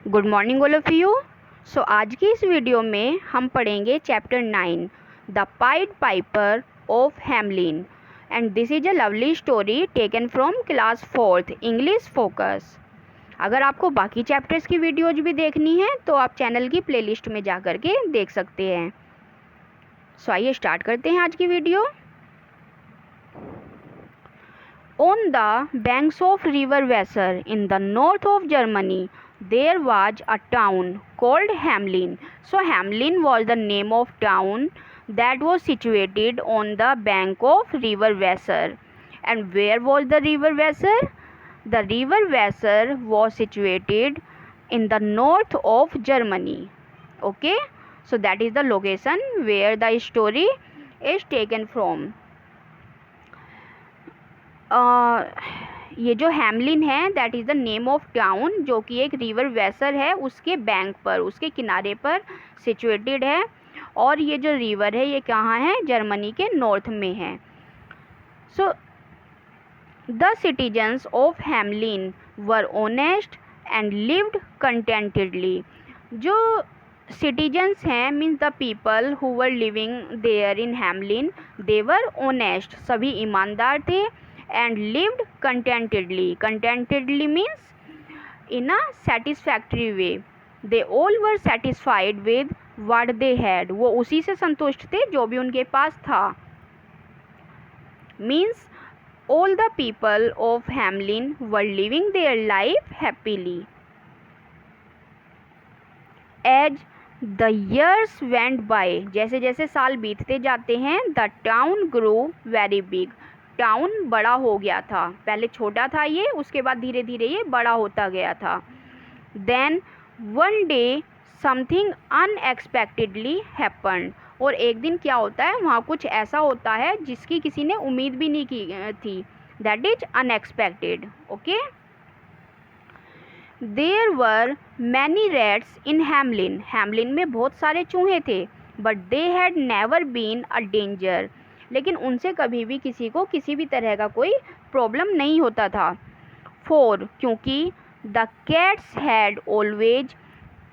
Good morning all of you. So आज की इस वीडियो में हम पढ़ेंगे chapter 9 the pied piper of Hamelin and this is a lovely story taken from class 4th English focus. अगर आपको बाकी चैप्टर्स की वीडियोज भी देखनी है तो आप चैनल की प्लेलिस्ट में जा कर के देख सकते हैं। सो आइए स्टार्ट करते हैं आज की video. On the banks of river Weser in the north of Germany, there was a town called Hamelin. So Hamelin was the name of town that was situated on the bank of river Weser. And where was the river Weser? The river Weser was situated in the north of Germany. Okay, so that is the location where the story is taken from. ये जो Hamelin है that is the name of town, जो कि एक river Vesara है उसके bank पर, उसके किनारे पर सिचुएटेड है। और ये जो रिवर है ये कहाँ है? जर्मनी के नॉर्थ में है। So the citizens of Hamelin were honest and lived contentedly. जो सिटीजन्स हैं means the people who were living there in Hamelin, they were honest, सभी ईमानदार थे। and lived contentedly. Contentedly means in a satisfactory way. They all were satisfied with what they had. वो उसी से संतुष्ट थे जो भी उनके पास था। Means all the people of Hamelin were living their life happily. As the years went by, जैसे जैसे साल बीतते जाते हैं, the town grew very big. Town बड़ा हो गया था। पहले छोटा था ये, उसके बाद धीरे धीरे ये बड़ा होता गया था। Then one day something unexpectedly happened. और एक दिन क्या होता है, वहाँ कुछ ऐसा होता है जिसकी किसी ने उम्मीद भी नहीं की थी। That is unexpected. Okay, there were many rats in Hamelin. Hamelin में बहुत सारे चूहे थे। But they had never been a danger. लेकिन उनसे कभी भी किसी को किसी भी तरह का कोई प्रॉब्लम नहीं होता था। फोर, क्योंकि the cats had always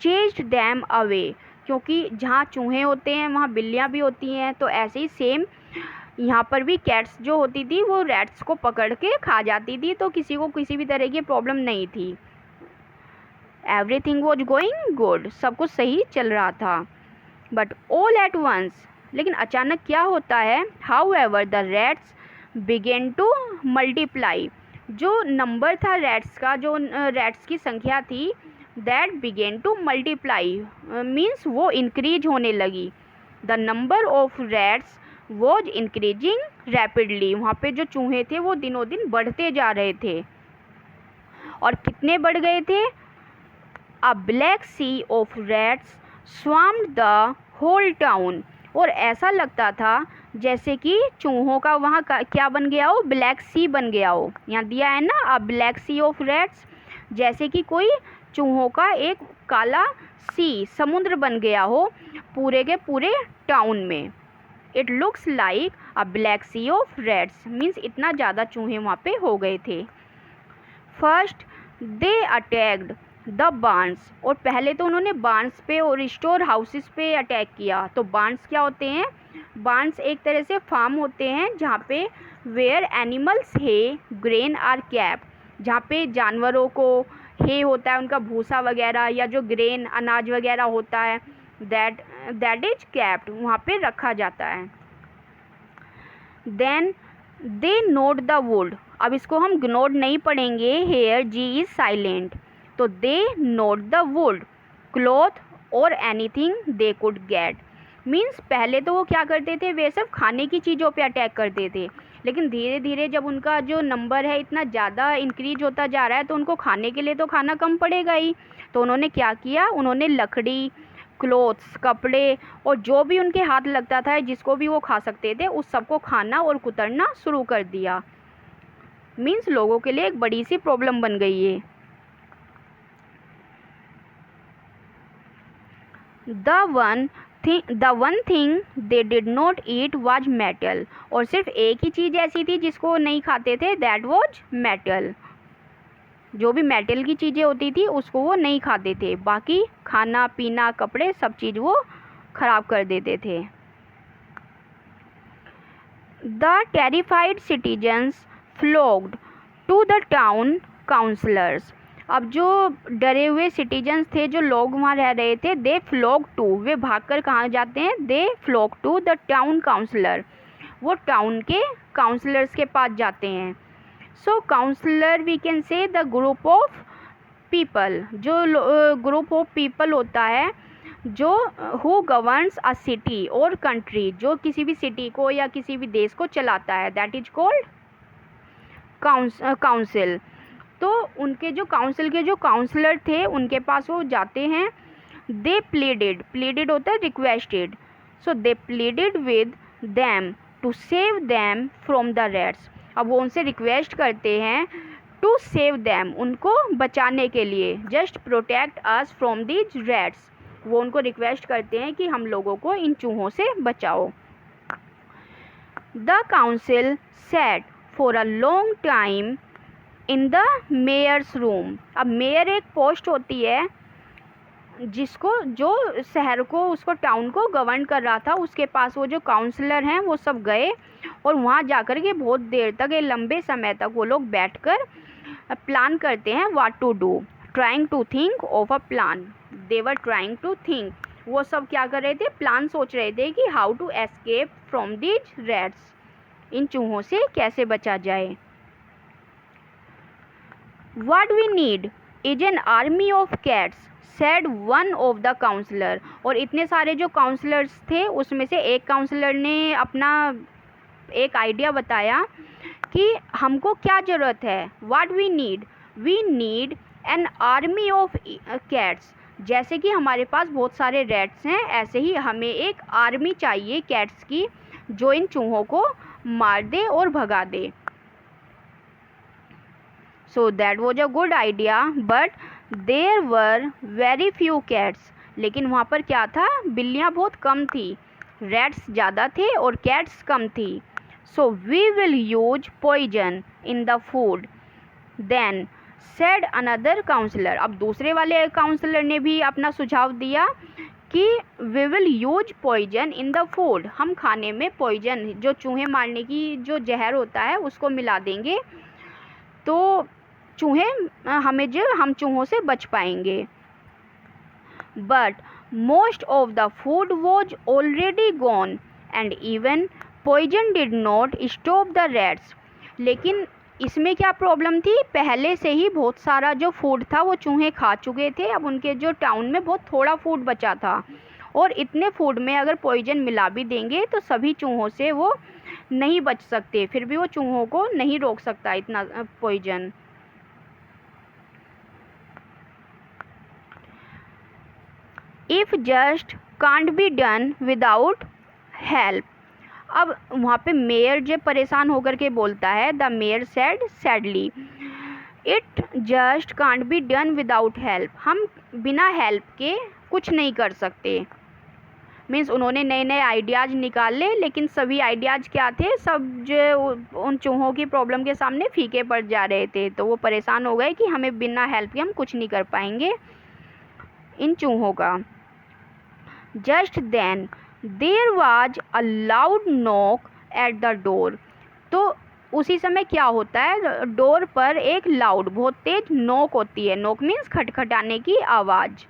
chased them away. क्योंकि जहाँ चूहे होते हैं वहाँ बिल्लियाँ भी होती हैं, तो ऐसे ही सेम यहाँ पर भी कैट्स जो होती थी वो रैट्स को पकड़ के खा जाती थी, तो किसी को किसी भी तरह की प्रॉब्लम नहीं थी। एवरीथिंग वॉज गोइंग गुड, सब कुछ सही चल रहा था। बट ऑल एट वंस, लेकिन अचानक क्या होता है, however the rats began to multiply. जो नंबर था रैट्स का, जो रैट्स की संख्या थी, that began to multiply means वो इंक्रीज होने लगी। The number of rats was increasing rapidly. वहाँ पे जो चूहे थे वो दिनों दिन बढ़ते जा रहे थे। और कितने बढ़ गए थे? A black sea of rats swamped the whole town. और ऐसा लगता था जैसे कि चूहों का वहाँ का क्या बन गया हो, ब्लैक सी बन गया हो। यहाँ दिया है ना, a black sea of rats, जैसे कि कोई चूहों का एक काला सी, समुद्र बन गया हो पूरे के पूरे टाउन में। It looks like a black sea of rats means इतना ज़्यादा चूहे वहाँ पे हो गए थे। First they attacked the barns. और पहले तो उन्होंने बार्न्स पे और स्टोर हाउसेस पे अटैक किया। तो बार्न्स क्या होते हैं? बार्न्स एक तरह से फार्म होते हैं जहाँ पे वेयर एनिमल्स है ग्रेन आर कैप, जहाँ पे जानवरों को हे होता है, उनका भूसा वगैरह या जो ग्रेन अनाज वगैरह होता है, दैट इज कैप्ड, वहाँ पे रखा जाता है। Then they note the wood. अब इसको हम ग्नोड नहीं पढ़ेंगे, हेयर जी इज साइलेंट। तो they note the wood cloth और anything they could get. Means पहले तो वो क्या करते थे, वे सब खाने की चीज़ों पे अटैक करते थे। लेकिन धीरे धीरे जब उनका जो नंबर है इतना ज़्यादा इंक्रीज होता जा रहा है तो उनको खाने के लिए तो खाना कम पड़ेगा ही। तो उन्होंने क्या किया, उन्होंने लकड़ी, क्लोथ्स, कपड़े और जो भी उनके हाथ लगता था, जिसको भी वो खा सकते थे, उस सबको खाना और कुतरना शुरू कर दिया। मीन्स लोगों के लिए एक बड़ी सी प्रॉब्लम बन गई है। The one thing they did not eat was metal. और सिर्फ एक ही चीज़ ऐसी थी जिसको नहीं खाते थे, that was metal. जो भी मेटल की चीज़ें होती थी उसको वो नहीं खाते थे, बाकी खाना पीना कपड़े सब चीज़ वो ख़राब कर देते थे। The terrified citizens flocked to the town councillors. अब जो डरे हुए सिटीजन्स थे, जो लोग वहाँ रह रहे थे, दे फ्लोक टू, वे भागकर कहाँ जाते हैं, they flock to the town councillor, वो टाउन के काउंसलर्स के पास जाते हैं। So councillor we can say the group of people, जो ग्रुप ऑफ पीपल होता है जो हु गवर्न्स अ सिटी और कंट्री, जो किसी भी सिटी को या किसी भी देश को चलाता है, दैट इज कॉल्ड काउंसिल। तो उनके जो काउंसिल के जो काउंसलर थे उनके पास वो जाते हैं। दे प्लीडेड, प्लीडेड होता है requested, so they pleaded with them to save them from the rats. अब वो उनसे रिक्वेस्ट करते हैं टू सेव देम, उनको बचाने के लिए, just protect us from these rats, वो उनको रिक्वेस्ट करते हैं कि हम लोगों को इन चूहों से बचाओ। The council sat for a long time in the mayor's room. अब मेयर एक पोस्ट होती है जिसको, जो शहर को, उसको टाउन को गवर्न कर रहा था, उसके पास वो जो काउंसलर हैं वो सब गए और वहाँ जाकर के बहुत देर तक, एक लंबे समय तक वो लोग बैठकर प्लान करते हैं what to do, trying to think of a plan, they were trying to think, वो सब क्या कर रहे थे, प्लान सोच रहे थे कि how to escape from these rats, इन चूहों से कैसे बचा जाए। What we need is an army of cats, said one of the counselor। और इतने सारे जो काउंसलर्स थे उसमें से एक काउंसलर ने अपना एक आइडिया बताया कि हमको क्या ज़रूरत है। What we need an army of cats, जैसे कि हमारे पास बहुत सारे रैट्स हैं, ऐसे ही हमें एक आर्मी चाहिए कैट्स की, जो इन चूहों को मार दे और भगा दे। So that was a good idea, but there were very few cats। लेकिन वहाँ पर क्या था, बिल्लियाँ बहुत कम थी, rats ज़्यादा थे और cats कम थी। So we will use poison in the food, then said another counselor। अब दूसरे वाले काउंसलर ने भी अपना सुझाव दिया कि we will use poison in the food, हम खाने में poison, जो चूहे मारने की जो जहर होता है उसको मिला देंगे, तो चूहे हम चूहों से बच पाएंगे। But most of the food was already gone and even poison did not stop the rats. लेकिन इसमें क्या प्रॉब्लम थी, पहले से ही बहुत सारा जो फूड था वो चूहे खा चुके थे, अब उनके जो टाउन में बहुत थोड़ा फूड बचा था, और इतने फूड में अगर पॉइजन मिला भी देंगे तो सभी चूहों से वो नहीं बच सकते, फिर भी वो चूहों को नहीं रोक सकता इतना poison. If just can't be done without help. अब वहाँ पे मेयर जब परेशान होकर के बोलता है, the mayor said sadly, it just can't be done without help, हम बिना हेल्प के कुछ नहीं कर सकते। मीन्स उन्होंने नए नए आइडियाज़ निकाले, लेकिन सभी आइडियाज़ क्या थे, सब जो उन चूहों की प्रॉब्लम के सामने फीके पड़ जा रहे थे, तो वो परेशान हो गए कि हमें बिना हेल्प के हम कुछ नहीं कर पाएंगे इन चूहों का। Just then there was a loud knock at the door. तो उसी समय क्या होता है, डोर पर एक लाउड, बहुत तेज नॉक होती है, नॉक मीन्स खटखटाने की आवाज़।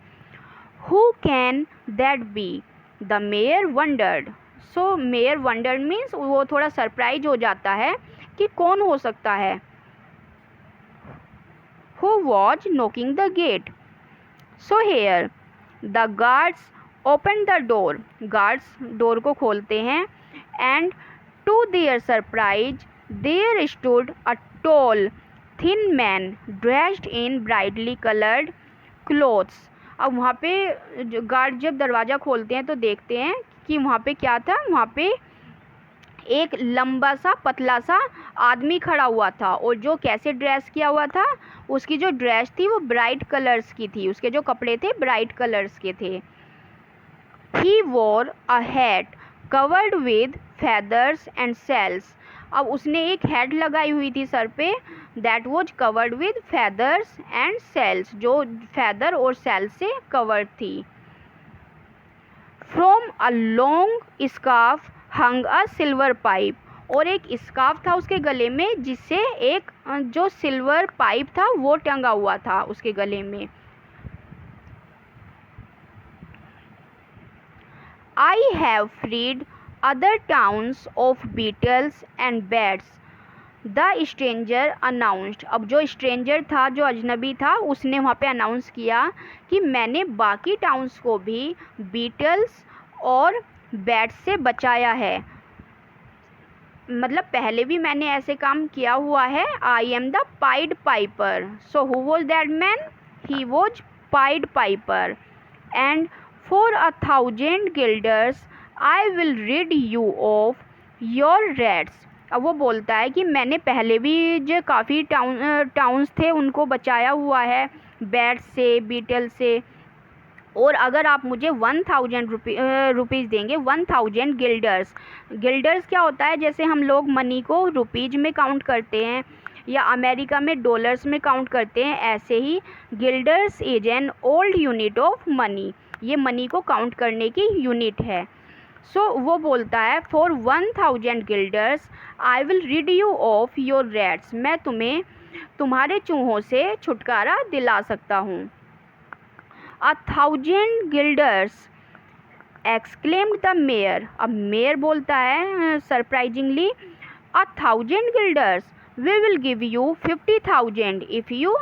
Who can that be, the mayor wondered. So mayor wondered means वो थोड़ा सरप्राइज हो जाता है कि कौन हो सकता है। Who was knocking the gate. So here the guards open the door, guards door को खोलते हैं, and to their surprise there stood a tall thin man dressed in brightly coloured clothes. अब वहाँ पे जो गार्ड जब दरवाज़ा खोलते हैं तो देखते हैं कि वहाँ पे क्या था, वहाँ पे एक लंबा सा पतला सा आदमी खड़ा हुआ था, और जो कैसे ड्रेस किया हुआ था, उसकी जो ड्रेस थी वो ब्राइट कलर्स की थी, उसके जो कपड़े थे ब्राइट कलर्स के थे। He wore a hat covered with feathers and shells। अब उसने एक हैट लगाई हुई थी सर पे that was covered with feathers and sails, जो फेदर और सेल से कवर्ड थी। From a long scarf hung a silver pipe, और एक स्कार्फ था उसके गले में जिससे एक जो सिल्वर पाइप था वो टंगा हुआ था उसके गले में। I have freed other towns of beetles and bats, the stranger announced. अब जो स्ट्रेंजर था, जो अजनबी था, उसने वहाँ पे अनाउंस किया कि मैंने बाकी टाउन्स को भी बीटल्स और बैट्स से बचाया है, मतलब पहले भी मैंने ऐसे काम किया हुआ है। I am the pied Piper, so who was that man? He was pied Piper. And for 1,000 guilders I will rid you of your rats. अब वो बोलता है कि मैंने पहले भी जो काफ़ी टाउन्स थे उनको बचाया हुआ है बैट्स से, बीटल से, और अगर आप मुझे 1,000 रुपीज़ देंगे, 1,000 गिल्डर्स। गिल्डर्स क्या होता है? जैसे हम लोग मनी को रुपीज़ में काउंट करते हैं या अमेरिका में डॉलर्स में काउंट करते हैं, ऐसे ही guilders is an old unit of money, ये मनी को काउंट करने की यूनिट है। सो वो बोलता है for 1,000 guilders I will rid you of your rats, मैं तुम्हें तुम्हारे चूहों से छुटकारा दिला सकता हूँ। 1,000 गिल्डर्स exclaimed the mayor। अब मेयर बोलता है surprisingly, 1,000 guilders, we will give you 50,000 if you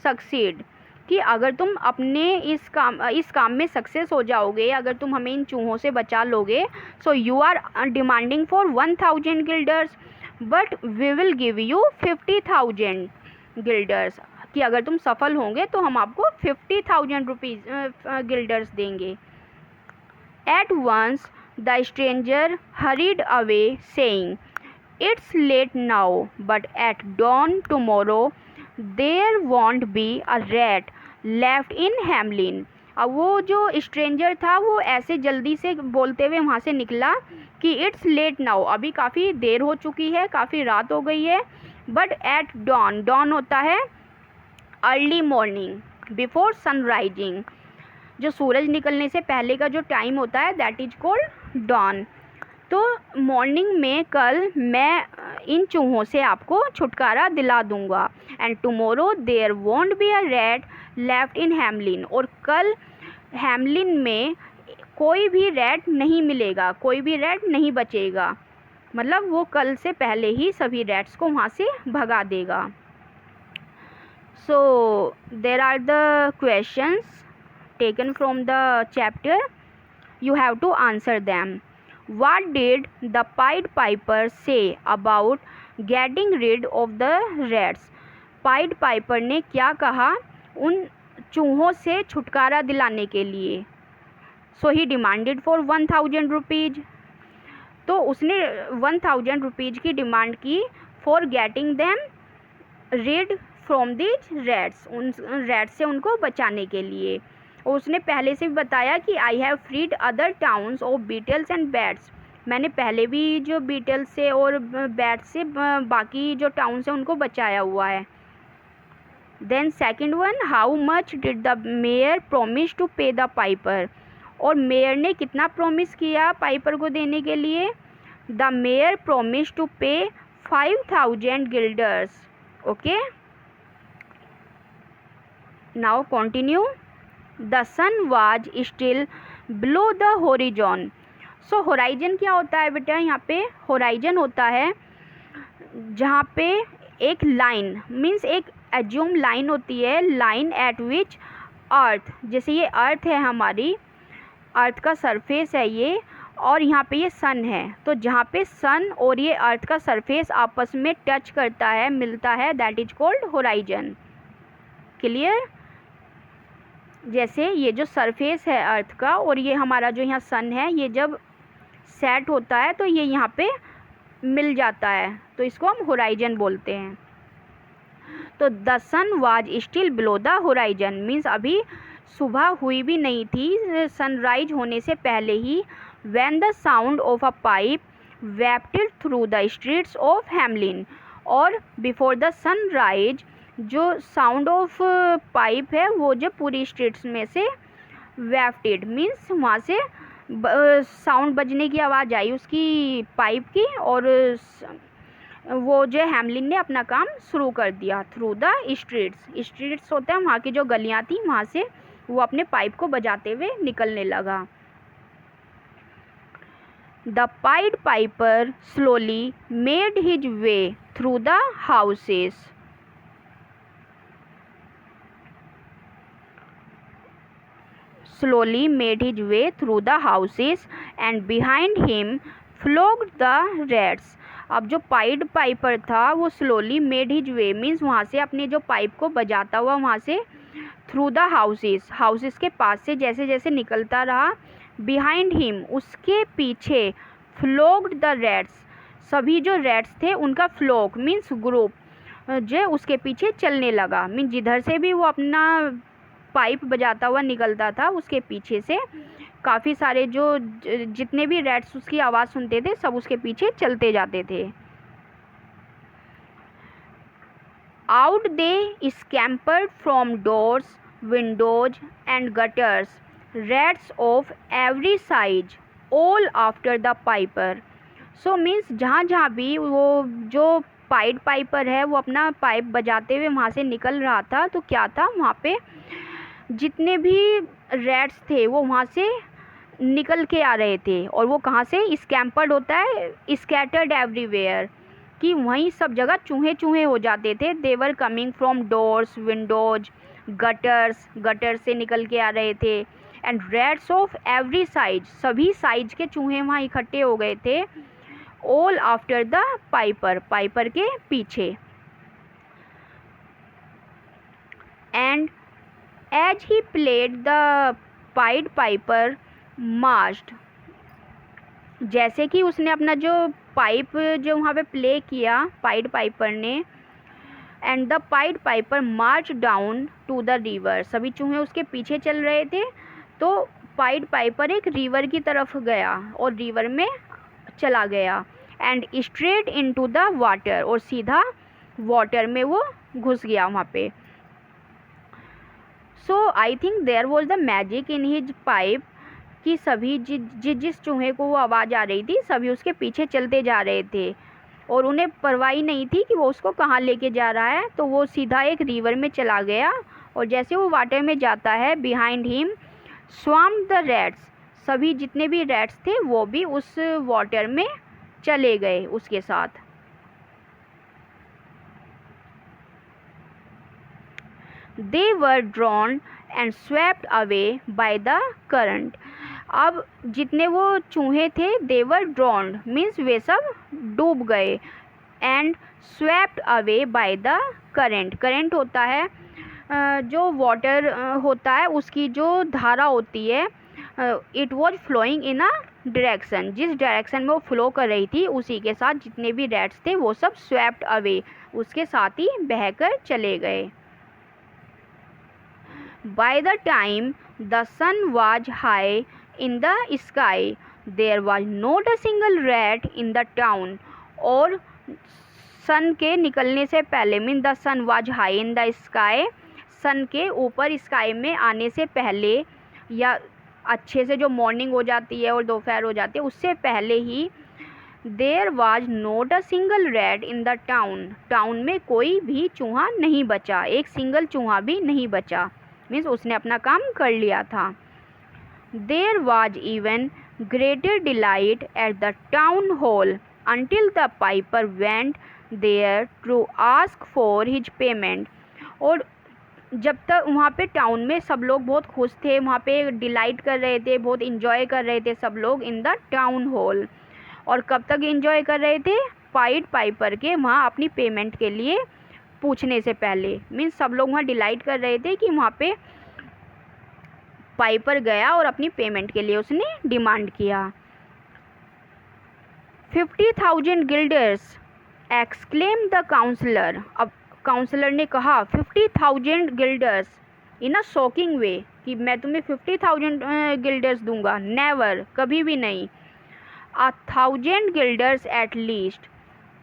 succeed, कि अगर तुम अपने इस काम में सक्सेस हो जाओगे, अगर तुम हमें इन चूहों से बचा लोगे, so you are demanding for 1,000 guilders but we will give you 50,000 guilders, कि अगर तुम सफल होंगे तो हम आपको 50,000 गिल्डर्स देंगे। At once the stranger hurried away saying, "It's late now, but at dawn tomorrow there won't be a rat left in Hamlin." अब वो जो स्ट्रेंजर था वो ऐसे जल्दी से बोलते हुए वहाँ से निकला कि इट्स लेट नाउ, अभी काफ़ी देर हो चुकी है, काफ़ी रात हो गई है, बट एट डॉन, डॉन होता है अर्ली मॉर्निंग, बिफोर सनराइजिंग, जो सूरज निकलने से पहले का जो टाइम होता है दैट इज कॉल्ड डॉन। तो मॉर्निंग में कल मैं इन चूहों से आपको छुटकारा दिला दूंगा। And tomorrow there won't be a rat left in Hamelin, और कल हैमलिन में कोई भी रैट नहीं मिलेगा, कोई भी रैट नहीं बचेगा, मतलब वो कल से पहले ही सभी रैट्स को वहाँ से भगा देगा। So there are the questions taken from the chapter, you have to answer them. What did the Pied Piper say about getting rid of the rats? Pied Piper ने क्या कहा उन चूहों से छुटकारा दिलाने के लिए? So he demanded for 1,000 rupees, तो उसने 1,000 रुपीज़ की डिमांड की for getting them rid from these rats, उन रैट से उनको बचाने के लिए। और उसने पहले से भी बताया कि I have freed other towns of beetles and bats, मैंने पहले भी जो बीटल्स से और बैट्स से बाकी जो टाउन्स हैं उनको बचाया हुआ है। Then second one, how much did the mayor promise to pay the piper, और मेयर ने कितना प्रोमिस किया पाइपर को देने के लिए? The mayor promise to pay 5,000 guilders. Okay, now continue. The sun was still below the horizon. So horizon क्या होता है बेटा? यहाँ पे होराइजन होता है जहाँ पे एक लाइन, मीन्स एक एज्यूम लाइन होती है, लाइन एट विच अर्थ, जैसे ये अर्थ है, हमारी अर्थ का सरफेस है ये, और यहाँ पे ये सन है, तो जहाँ पे सन और ये अर्थ का सरफेस आपस में टच करता है, मिलता है, that is called horizon. Clear? जैसे ये जो सरफेस है अर्थ का और ये हमारा जो यहाँ सन है, ये जब सेट होता है तो ये यहाँ पे मिल जाता है, तो इसको हम होराइजन बोलते हैं। तो the sun was still below the horizon means अभी सुबह हुई भी नहीं थी, सनराइज होने से पहले ही। When the sound of a pipe wafted through the streets of Hamelin, और बिफोर द सनराइज जो साउंड ऑफ पाइप है वो जो पूरी स्ट्रीट्स में से वेफ्टेड मीन्स वहाँ से साउंड बजने की आवाज़ आई उसकी पाइप की, और वो जो हैमलिन ने अपना काम शुरू कर दिया थ्रू द स्ट्रीट्स। स्ट्रीट्स होते हैं वहाँ की जो गलियाँ थी, वहाँ से वो अपने पाइप को बजाते हुए निकलने लगा। The pied Piper slowly made his way through the houses. Slowly made his way through the houses and behind him flocked the rats. अब जो पाइड पाइपर था वो slowly made his way means वहाँ से अपने जो पाइप को बजाता हुआ वहाँ से थ्रू द हाउसेस के पास से जैसे जैसे निकलता रहा, बिहाइंड हिम उसके पीछे फ्लोक्ड द रैट्स, सभी जो रैट्स थे उनका फ्लोक मीन्स ग्रुप जो उसके पीछे चलने लगा। मीन्स जिधर से भी वो अपना पाइप बजाता हुआ निकलता था उसके पीछे से काफ़ी सारे जो जितने भी रैट्स उसकी आवाज़ सुनते थे सब उसके पीछे चलते जाते थे। Out they scampered from doors windows and gutters rats of every size all after the piper. So means जहाँ जहाँ भी वो जो पाइड पाइपर है वो अपना पाइप बजाते हुए वहाँ से निकल रहा था तो क्या था वहाँ पे जितने भी रैट्स थे वो वहाँ से निकल के आ रहे थे, और वो कहाँ से स्कैम्पर्ड होता है स्कैटर्ड एवरीवेयर कि वहीं सब जगह चूहे चूहे हो जाते थे। They were coming from doors windows gutters, gutter से निकल के आ रहे थे, and rats of every size, सभी साइज के चूहे वहाँ इकट्ठे हो गए थे। All after the piper, piper के पीछे। And as he played the pied piper marched, जैसे कि उसने अपना जो पाइप जो वहाँ पे प्ले किया पाइड पाइपर ने, and the pied Piper march down to the river, सभी चूहे उसके पीछे चल रहे थे तो पाइड पाइपर एक रिवर की तरफ गया और रिवर में चला गया, and straight into the water, और सीधा वाटर में वो घुस गया वहाँ पे। So I think there was the magic in his pipe कि सभी जिस चूहे को वो आवाज़ आ रही थी सभी उसके पीछे चलते जा रहे थे और उन्हें परवाही नहीं थी कि वो उसको कहाँ लेके जा रहा है, तो वो सीधा एक रिवर में चला गया, और जैसे वो वाटर में जाता है behind him swarmed the rats, सभी जितने भी रैट्स थे वो भी उस वाटर में चले गए उसके साथ। They were drawn and swept away by the current. अब जितने वो चूहे थे they were drawn मीन्स वे सब डूब गए, and swept away by the current, current होता है जो वाटर होता है उसकी जो धारा होती है, it was flowing in a direction, जिस डायरेक्शन में वो फ्लो कर रही थी उसी के साथ जितने भी रैट्स थे वो सब स्वेप्ट अवे उसके साथ ही बहकर चले गए। By the time the sun was high in the sky, there was not a single rat in the town. और सन के निकलने से पहले mean the sun was high in the sky, sun के ऊपर स्काई में आने से पहले या अच्छे से जो मॉर्निंग हो जाती है और दोपहर हो जाती है उससे पहले ही there was not a single rat in the town, town में कोई भी चूहा नहीं बचा, एक सिंगल चूहा भी नहीं बचा, मीन्स उसने अपना काम कर लिया था। There was even greater delight at the town hall until the piper went there to ask for his payment. और जब तक वहाँ पे टाउन में सब लोग बहुत खुश थे, वहाँ पे डिलाइट कर रहे थे, बहुत इन्जॉय कर रहे थे सब लोग इन द टाउन हॉल। और कब तक इन्जॉय कर रहे थे? पाइड पाइपर के वहाँ अपनी पेमेंट के लिए पूछने से पहले, मीन्स सब लोग वहाँ डिलाइट कर रहे थे कि वहाँ पे पाइपर गया और अपनी पेमेंट के लिए उसने डिमांड किया। 50,000 गिल्डर्स एक्सक्लेम द काउंसलर। अब काउंसलर ने कहा 50,000 गिल्डर्स इन अ शॉकिंग वे कि मैं तुम्हें 50,000 गिल्डर्स दूंगा, नेवर, कभी भी नहीं। 1,000 guilders at least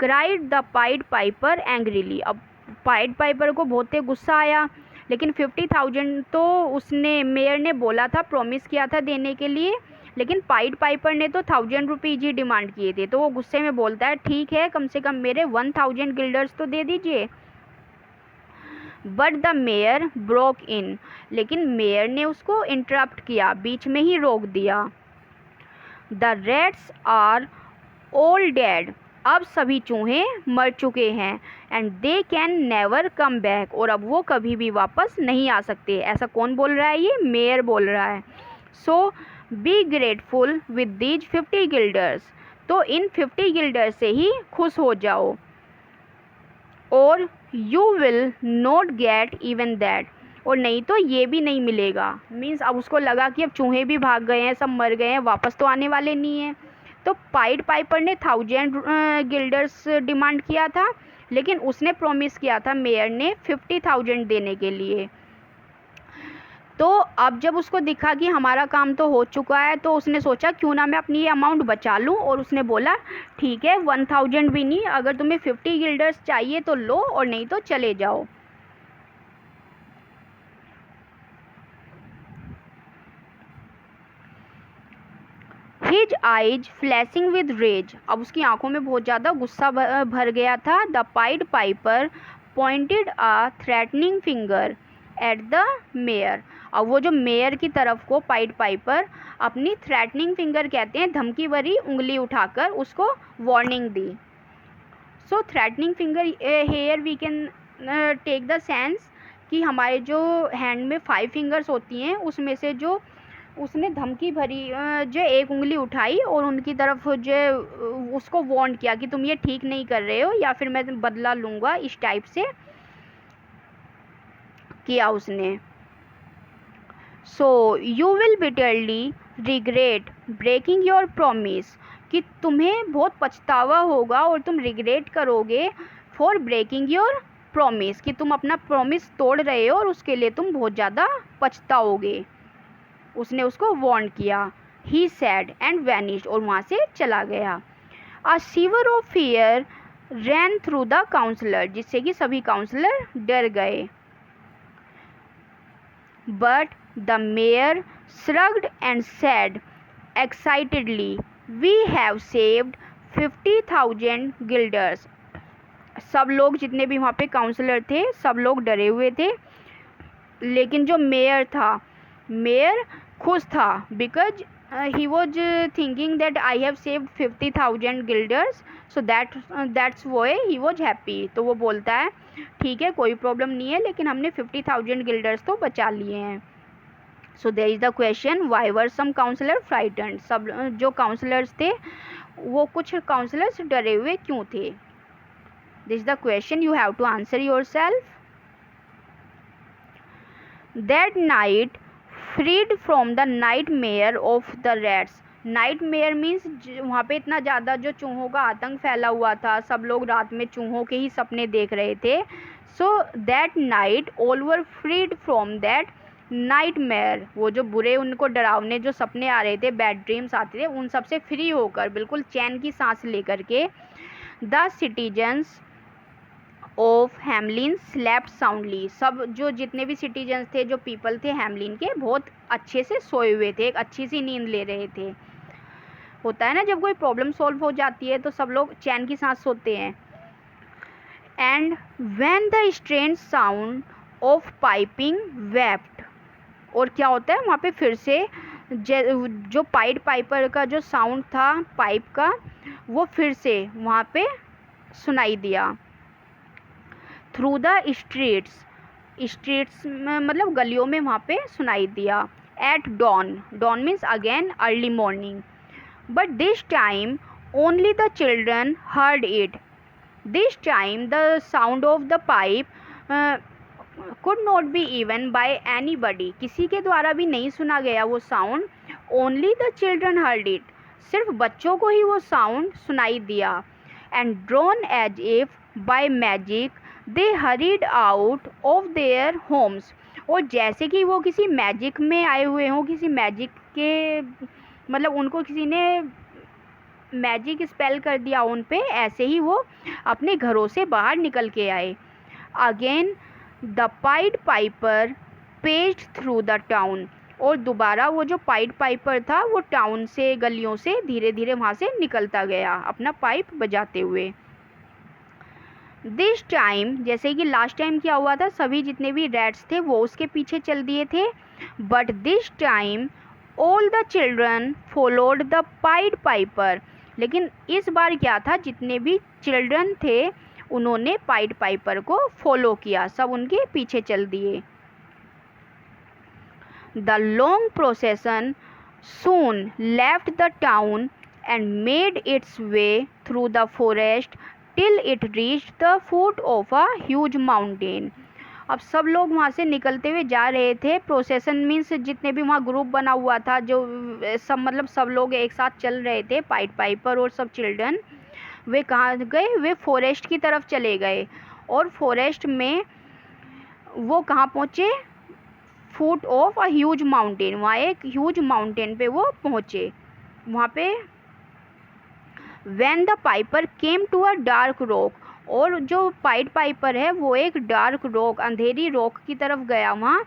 cried the pied Piper angrily. अब पाइड पाइपर को बहुत ही गुस्सा आया, लेकिन 50,000 तो उसने, मेयर ने बोला था, प्रॉमिस किया था देने के लिए, लेकिन पाइड पाइपर ने तो 1,000 रुपीज़ ही डिमांड किए थे। तो वो गुस्से में बोलता है ठीक है, कम से कम मेरे 1,000 गिल्डर्स तो दे दीजिए। But the mayor broke in, लेकिन मेयर ने उसको इंटरप्ट किया, बीच में ही रोक दिया। The rats are all dead, अब सभी चूहे मर चुके हैं। And they can never come back, और अब वो कभी भी वापस नहीं आ सकते। ऐसा कौन बोल रहा है? ये मेयर बोल रहा है। So be grateful with these 50 guilders, तो इन 50 गिल्डर्स से ही खुश हो जाओ, और you will not get even that, और नहीं तो ये भी नहीं मिलेगा। मीन्स अब उसको लगा कि अब चूहे भी भाग गए हैं, सब मर गए हैं, वापस तो आने वाले नहीं हैं। तो पाइड पाइपर ने 1,000 गिल्डर्स डिमांड किया था, लेकिन उसने प्रॉमिस किया था मेयर ने 50,000 देने के लिए। तो अब जब उसको दिखा कि हमारा काम तो हो चुका है, तो उसने सोचा क्यों ना मैं अपनी ये अमाउंट बचा लूँ, और उसने बोला ठीक है 1,000 भी नहीं, अगर तुम्हें 50 गिल्डर्स चाहिए तो लो, और नहीं तो चले जाओ। His eyes flashing with rage, अब उसकी आंखों में बहुत ज़्यादा गुस्सा भर गया था। The pied Piper pointed a threatening finger at the mayor, अब वो जो मेयर की तरफ को पाइड पाइपर अपनी थ्रेटनिंग फिंगर कहते हैं, धमकी भरी उंगली उठाकर उसको वार्निंग दी। So threatening finger here we can take the sense कि हमारे जो हैंड में 5 फिंगर्स होती हैं, उसमें से जो उसने धमकी भरी जो एक उंगली उठाई और उनकी तरफ जो उसको वार्न किया कि तुम ये ठीक नहीं कर रहे हो, या फिर मैं बदला लूँगा, इस टाइप से किया उसने। So you will bitterly regret breaking your promise, कि तुम्हें बहुत पछतावा होगा और तुम रिग्रेट करोगे फॉर ब्रेकिंग योर प्रॉमिस, कि तुम अपना प्रॉमिस तोड़ रहे हो और उसके लिए तुम बहुत ज़्यादा पछताओगे। उसने उसको वार्न किया। ही सैड एंड वैनिश्ड, और वहाँ से चला गया। A shiver of fear ran through the councillor, जिससे कि सभी काउंसलर डर गए। But the mayor shrugged and said excitedly, we have saved 50,000 guilders. सब लोग, जितने भी वहाँ पे काउंसलर थे, सब लोग डरे हुए थे, लेकिन जो मेयर था, मेयर खुश था, because he was thinking that I have saved 50,000 guilders, so that's why he was happy. तो वो बोलता है ठीक है, कोई प्रॉब्लम नहीं है, लेकिन हमने 50,000 गिल्डर्स तो बचा लिए हैं। So there is the question, why were some councillors frightened, सब जो काउंसलर्स थे, वो कुछ काउंसलर्स डरे हुए क्यों थे? This is the question, you have to answer yourself. That night, freed from the nightmare of the rats. Nightmare means वहाँ पे इतना ज़्यादा जो चूहों का आतंक फैला हुआ था, सब लोग रात में चूहों के ही सपने देख रहे थे। So that night all were freed from that nightmare, वो जो बुरे, उनको डरावने जो सपने आ रहे थे, बैड ड्रीम्स आते थे, उन सब से फ्री होकर, बिल्कुल चैन की सांस लेकर के, the citizens of Hamelin slept soundly, सब जो जितने भी सिटीजन्स थे, जो पीपल थे हेमलिन के, बहुत अच्छे से सोए हुए थे, एक अच्छी सी नींद ले रहे थे। होता है ना, जब कोई प्रॉब्लम सॉल्व हो जाती है तो सब लोग चैन की सांस सोते हैं। And when the strange sound of piping wept, और क्या होता है वहाँ पे फिर से जो पाइड पाइपर का जो साउंड था पाइप का, वो फिर से वहाँ पे सुनाई दिया। थ्रू द स्ट्रीट्स, स्ट्रीट्स में मतलब गलियों में वहाँ पे सुनाई दिया। At dawn, dawn means again early morning. But this time only the children heard it, this time the sound of the pipe could not be even by anybody, किसी के द्वारा भी नहीं सुना गया वो sound. Only the children heard it, सिर्फ बच्चों को ही वो साउंड सुनाई दिया। And drawn as if by magic they hurried out of their homes, और जैसे कि वो किसी मैजिक में आए हुए हों, किसी मैजिक के मतलब उनको किसी ने मैजिक स्पेल कर दिया उन पे, ऐसे ही वो अपने घरों से बाहर निकल के आए। Again the pied Piper पेज्ड through the town, और दोबारा वो जो पाइड पाइपर था वो टाउन से, गलियों से धीरे धीरे वहाँ से निकलता गया अपना पाइप बजाते हुए। दिस टाइम, जैसे कि लास्ट टाइम क्या हुआ था, सभी जितने भी रैट्स थे वो उसके पीछे चल दिए थे, but this time all the children followed the pied Piper. लेकिन इस बार क्या था, जितने भी चिल्ड्रन थे उन्होंने पाइड पाइपर को फॉलो किया, सब उनके पीछे चल दिए। The long प्रोसेसन soon left the town and made its way through the forest till it reached the foot of a huge mountain. अब सब लोग वहाँ से निकलते हुए जा रहे थे। प्रोसेसन मीन्स जितने भी वहाँ ग्रुप बना हुआ था, जो सब मतलब सब लोग एक साथ चल रहे थे, पाइड पाइपर और सब चिल्ड्रन। वे कहाँ गए, वे फॉरेस्ट की तरफ चले गए, और फॉरेस्ट में वो कहाँ पहुँचे, foot of a huge mountain, वहाँ एक ह्यूज माउंटेन पे वो पहुँचे। वहाँ पे when the piper came to a dark rock, और जो पाइड पाइपर है वो एक डार्क रॉक, अंधेरी रॉक की तरफ गया। वहाँ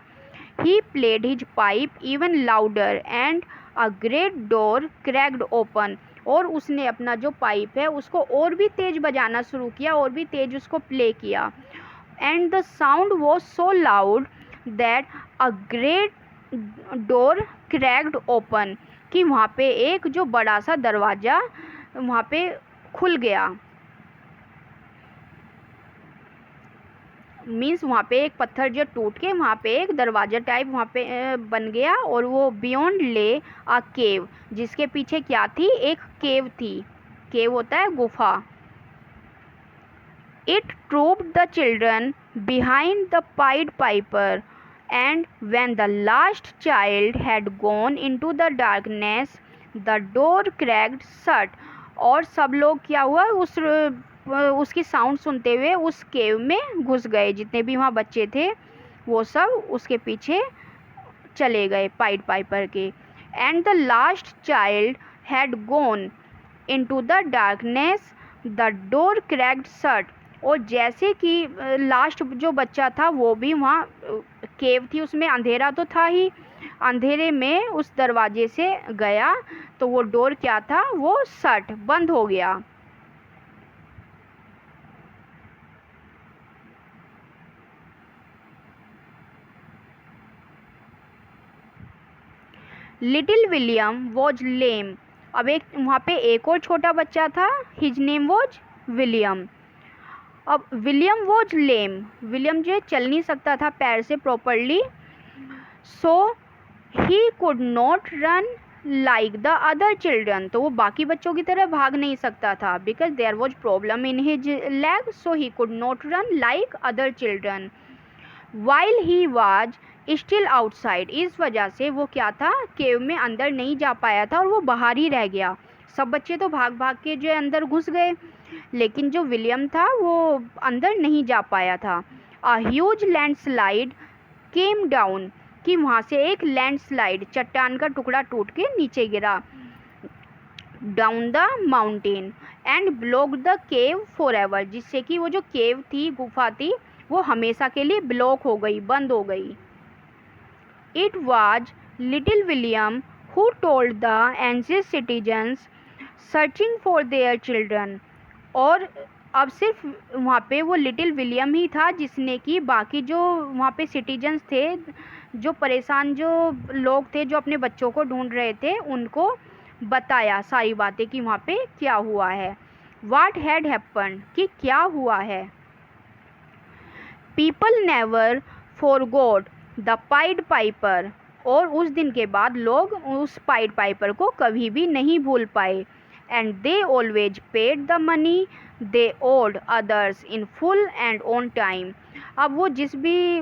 he played his pipe even louder and a great door cracked open, और उसने अपना जो पाइप है उसको और भी तेज बजाना शुरू किया, और भी तेज उसको प्ले किया। And the sound was so loud that a great door cracked open, कि वहाँ पे एक जो बड़ा सा दरवाज़ा वहाँ पे खुल गया। मीन्स वहाँ पे एक पत्थर जो टूट के वहाँ पे एक दरवाज़ा टाइप वहाँ पे बन गया, और वो बियॉन्ड ले अ केव, जिसके पीछे क्या थी, एक केव थी। केव होता है गुफा। It trooped the children behind the Pied Piper, and when the last child had gone into the darkness, the door cracked shut. और सब लोग क्या हुआ, उसकी साउंड सुनते हुए उस केव में घुस गए। जितने भी वहाँ बच्चे थे वो सब उसके पीछे चले गए पाइड पाइपर के। And the last child had gone into the darkness, the door cracked shut. और जैसे कि लास्ट जो बच्चा था वो भी वहाँ केव थी, उसमें अंधेरा तो था ही, अंधेरे में उस दरवाजे से गया तो वो डोर क्या था, वो शट, बंद हो गया। लिटिल विलियम वॉज लेम। अब एक वहाँ पे एक और छोटा बच्चा था, हिज नेम वॉज विलियम। अब विलियम वॉज लेम, विलियम जो चल नहीं सकता था पैर से properly, so he could not run like the other children, तो वो बाकी बच्चों की तरह भाग नहीं सकता था, because there was problem in his leg, so he could not run like other children. While he was still outside, इस वजह से वो क्या था, केव में अंदर नहीं जा पाया था और वो बाहर ही रह गया। सब बच्चे तो भाग भाग के जो है अंदर घुस गए, लेकिन जो विलियम था वो अंदर नहीं जा पाया था। A huge landslide came down, कि वहाँ से एक लैंडस्लाइड, चट्टान का टुकड़ा टूट के नीचे गिरा, down the mountain and block the cave for ever, जिससे कि वो जो केव थी, गुफा थी, वो हमेशा के लिए ब्लॉक हो गई, बंद हो गई। It was little William who told the ancient citizens searching for their children, और अब सिर्फ वहाँ पे वो लिटिल विलियम ही था जिसने कि बाकी जो वहाँ पे सिटीजन्स थे, जो परेशान जो लोग थे जो अपने बच्चों को ढूंढ रहे थे, उनको बताया सारी बातें कि वहाँ पे क्या हुआ है, व्हाट हैड हैपन्ड, कि क्या हुआ है। People never forgot the pied Piper, और उस दिन के बाद लोग उस पाइड पाइपर को कभी भी नहीं भूल पाए। And they always paid the money they owed others in full and on time. अब वो जिस भी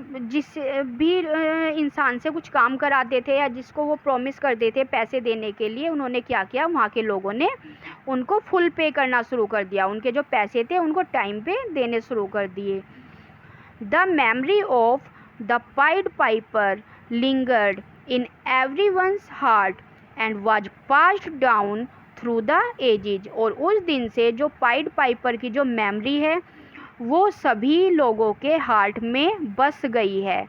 इंसान से कुछ काम कराते थे या जिसको वो प्रॉमिस करते थे पैसे देने के लिए, उन्होंने क्या किया, वहाँ के लोगों ने उनको फुल पे करना शुरू कर दिया, उनके जो पैसे थे उनको टाइम पे देने शुरू कर दिए। The memory of the pied Piper lingered in everyone's heart and was passed down through the edges. और उस दिन से जो पाइड पाइपर की जो मेमोरी है वो सभी लोगों के हार्ट में बस गई है,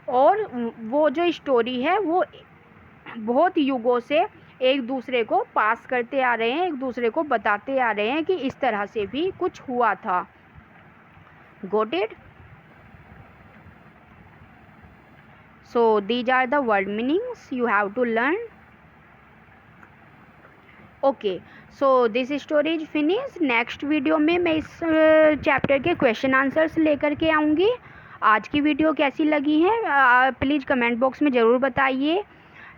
और वो जो स्टोरी है वो बहुत युगों से एक दूसरे को पास करते आ रहे हैं, एक दूसरे को बताते आ रहे हैं कि इस तरह से भी कुछ हुआ था। Got it? So these are the word meanings you have to learn. Okay, so this story is finished. Next video में मैं इस चैप्टर के क्वेश्चन आंसर्स लेकर के आऊँगी। आज की वीडियो कैसी लगी है प्लीज़ कमेंट बॉक्स में ज़रूर बताइए।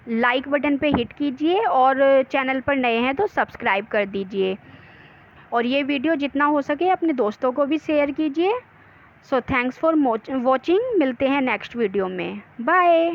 लाइक बटन पे हिट कीजिए और चैनल पर नए हैं तो सब्सक्राइब कर दीजिए, और ये वीडियो जितना हो सके अपने दोस्तों को भी शेयर कीजिए। So thanks for watching. मिलते हैं नेक्स्ट वीडियो में। बाय।